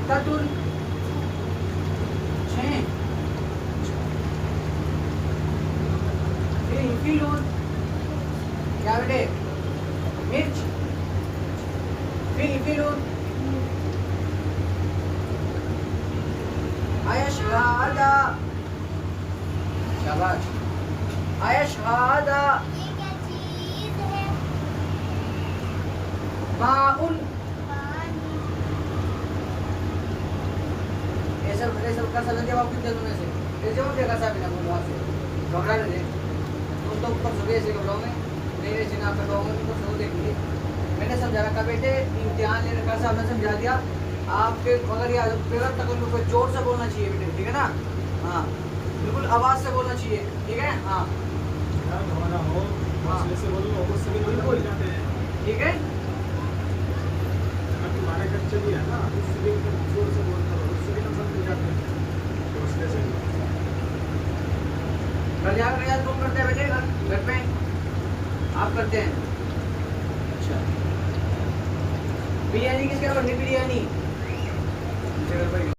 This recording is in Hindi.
ततुल 6 फिलून क्या बेटे मिर्च फिलून अयशहादा शाबाश अयशहादा ये क्या चीज है? माउन पानी। ऐसा का सजा जवाब कितने दोनों से ये जवाब देगा साहब ना बोलो आपसे घबरा नहीं दे तुम तो ऊपर सुबह ऐसे घबराओ में मेरे से ना करवाऊंगा तुमको सो देखिए मैंने समझा रखा बेटे इम्तिहान ले रखा साहब ने समझा दिया आपके मगर याद पेपर तक उनको जोर से बोलना चाहिए बेटे ठीक है ना हाँ बिल्कुल आवाज से बोलना चाहिए ठीक है हाँ हमारा हो हौसले से बोलो उससे भी बिल्कुल। जाते हैं ठीक है अगर तुम्हारे बच्चे भी है ना उससे भी जोर से बोलते हो उससे भी समझ जाते हैं हौसले से घर जाकर याद कौन करते हैं बेटे घर पे आप करते हैं अच्छा बिरयानी किसके बननी बिरयानी